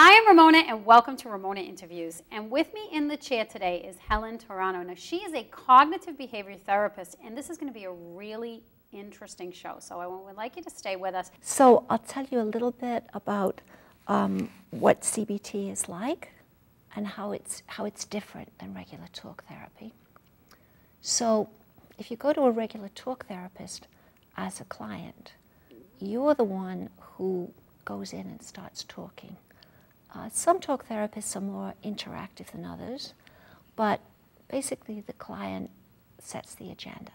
I am Ramona, and welcome to Ramona Interviews. And with me in the chair today is Helen Turano. Now, she is a cognitive behavior therapist, and this is going to be a really interesting show. So I would like you to stay with us. So I'll tell you a little bit about what CBT is like and how it's different than regular talk therapy. So if you go to a regular talk therapist as a client, you're the one who goes in and starts talking. Some talk therapists are more interactive than others, but basically the client sets the agenda.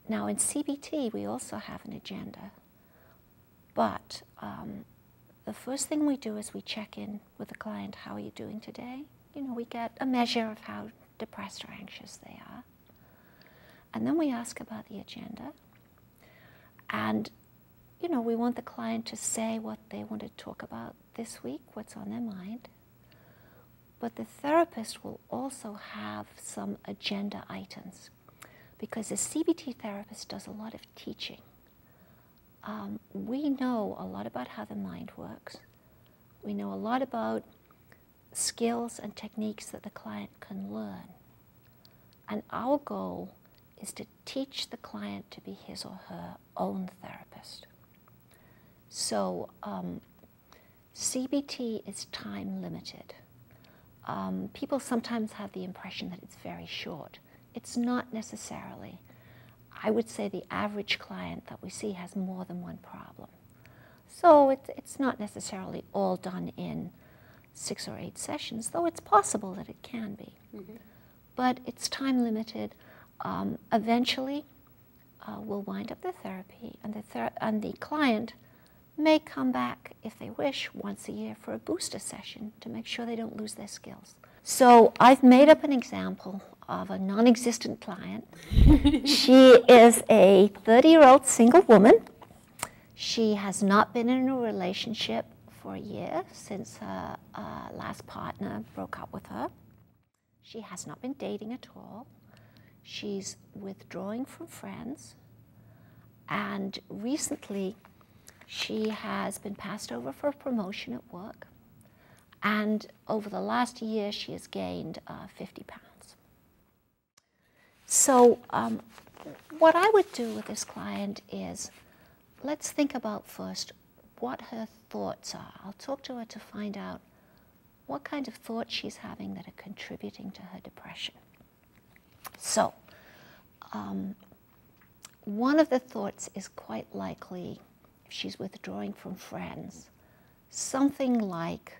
Now in CBT, we also have an agenda, but the first thing we do is we check in with the client. How are you doing today? You know, we get a measure of how depressed or anxious they are. And then we ask about the agenda. And, you know, we want the client to say what they want to talk about this week, what's on their mind. But the therapist will also have some agenda items, because a CBT therapist does a lot of teaching. We know a lot about how the mind works. We know a lot about skills and techniques that the client can learn. And our goal is to teach the client to be his or her own therapist. So CBT is time limited. People sometimes have the impression that it's very short. It's not necessarily. I would say the average client that we see has more than one problem. So it's not necessarily all done in 6 or 8 sessions, though it's possible that it can be. Mm-hmm. But it's time limited. Eventually, we'll wind up the therapy, and the client may come back, if they wish, once a year for a booster session to make sure they don't lose their skills. So I've made up an example of a non-existent client. She is a 30-year-old single woman. She has not been in a relationship for a year since her last partner broke up with her. She has not been dating at all. She's withdrawing from friends. And recently, she has been passed over for a promotion at work. And over the last year, she has gained 50 pounds. So what I would do with this client is, let's think about first what her thoughts are. I'll talk to her to find out what kind of thoughts she's having that are contributing to her depression. So one of the thoughts is quite likely, if she's withdrawing from friends, something like,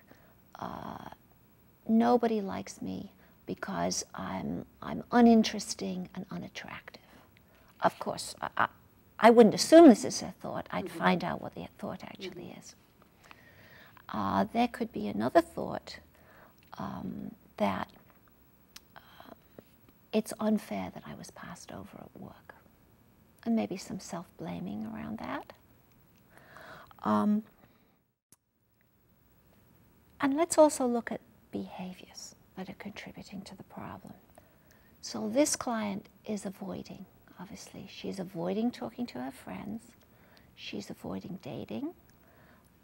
nobody likes me because I'm uninteresting and unattractive. Of course, I wouldn't assume this is her thought. I'd find out what the thought actually is. There could be another thought that it's unfair that I was passed over at work, and maybe some self-blaming around that. And let's also look at behaviors that are contributing to the problem. So this client is avoiding, obviously. She's avoiding talking to her friends. She's avoiding dating.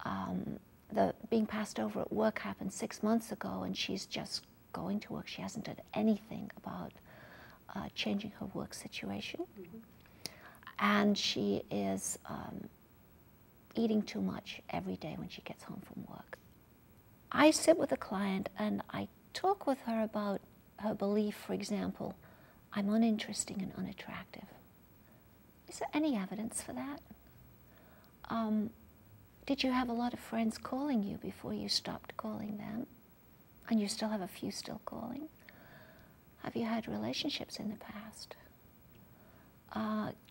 The being passed over at work happened 6 months ago, and she's just going to work. She hasn't done anything about changing her work situation. Mm-hmm. And she is eating too much every day when she gets home from work. I sit with a client and I talk with her about her belief, for example, I'm uninteresting and unattractive. Is there any evidence for that? Did you have a lot of friends calling you before you stopped calling them? And you still have a few still calling? Have you had relationships in the past?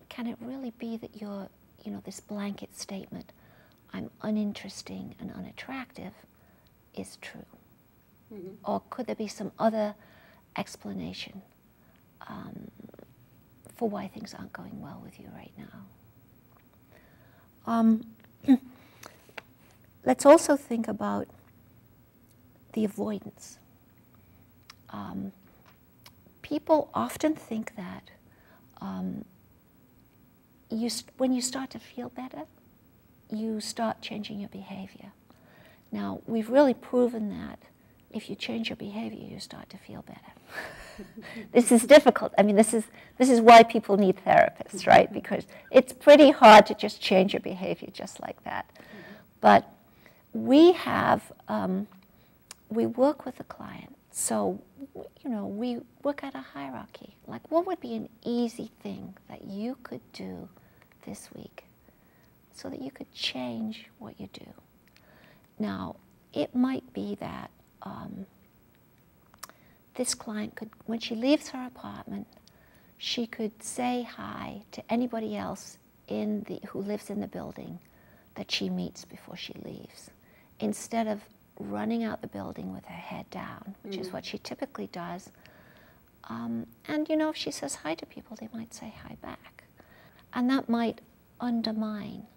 Can it really be that you're, you know, this blanket statement, I'm uninteresting and unattractive, is true? Mm-hmm. Or could there be some other explanation for why things aren't going well with you right now? Let's also think about the avoidance. People often think that when you start to feel better, you start changing your behavior. Now, we've really proven that if you change your behavior, you start to feel better. This is difficult. I mean, this is why people need therapists, right? Because it's pretty hard to just change your behavior just like that. But we have, we work with the client. So, you know, we work at a hierarchy. Like, what would be an easy thing that you could do this week so that you could change what you do? Now, it might be that this client could, when she leaves her apartment, she could say hi to anybody else who lives in the building that she meets before she leaves, instead of running out the building with her head down, which is what she typically does. And, you know, if she says hi to people, they might say hi back. And that might undermine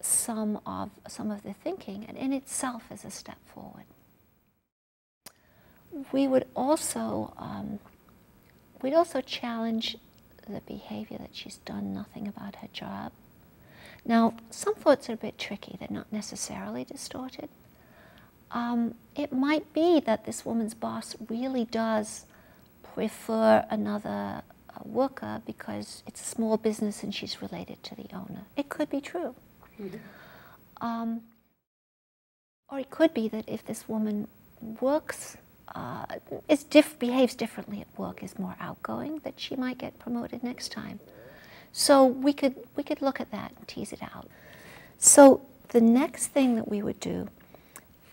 some of the thinking, and in itself is a step forward. We would also, we'd also challenge the behavior that she's done nothing about her job. Now, some thoughts are a bit tricky. They're not necessarily distorted. It might be that this woman's boss really does prefer another worker because it's a small business and she's related to the owner. It could be true. Or it could be that if this woman works, behaves differently at work, is more outgoing, that she might get promoted next time. So we could look at that and tease it out. So the next thing that we would do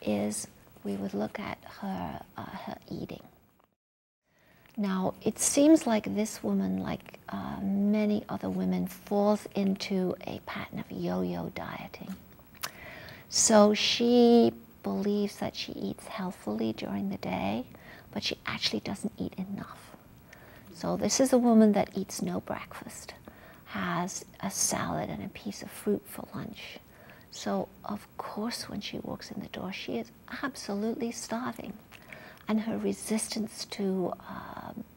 is we would look at her eating. Now, it seems like this woman, like many other women, falls into a pattern of yo-yo dieting. So she believes that she eats healthfully during the day, but she actually doesn't eat enough. So this is a woman that eats no breakfast, has a salad and a piece of fruit for lunch. So, of course, when she walks in the door, she is absolutely starving. And her resistance to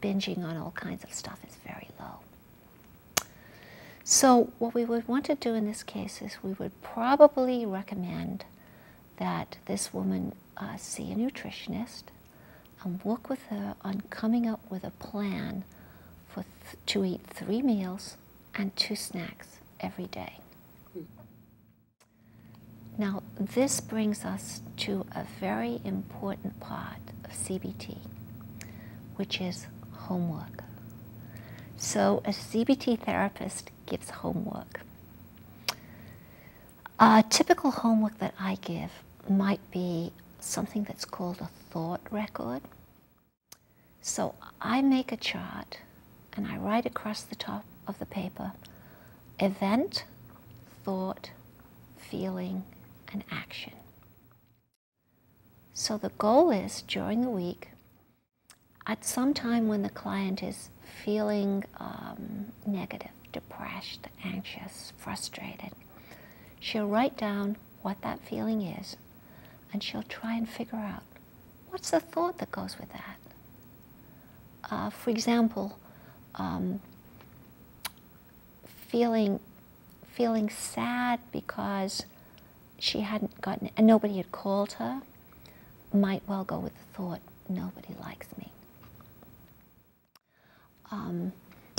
binging on all kinds of stuff is very low. So what we would want to do in this case is we would probably recommend that this woman see a nutritionist and work with her on coming up with a plan to eat 3 meals and 2 snacks every day. Now, this brings us to a very important part of CBT, which is homework. So a CBT therapist gives homework. A typical homework that I give might be something that's called a thought record. So I make a chart and I write across the top of the paper event, thought, feeling, and action. So the goal is, during the week, at some time when the client is feeling negative, depressed, anxious, frustrated, she'll write down what that feeling is, and she'll try and figure out what's the thought that goes with that. For example, feeling sad because she hadn't gotten, and nobody had called her, might well go with the thought, nobody likes me.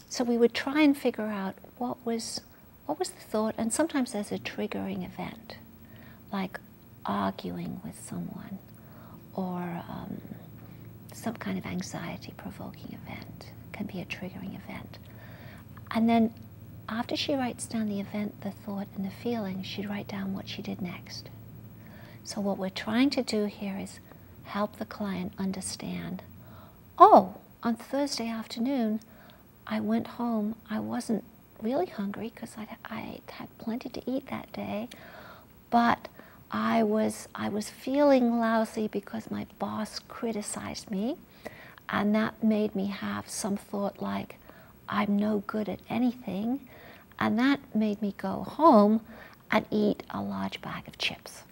So we would try and figure out what was the thought, and sometimes there's a triggering event, like arguing with someone, or some kind of anxiety-provoking event can be a triggering event. And then after she writes down the event, the thought, and the feeling, she'd write down what she did next. So what we're trying to do here is help the client understand, oh, on Thursday afternoon, I went home, I wasn't really hungry because I had plenty to eat that day, but I was feeling lousy because my boss criticized me, and that made me have some thought like, I'm no good at anything, and that made me go home and eat a large bag of chips.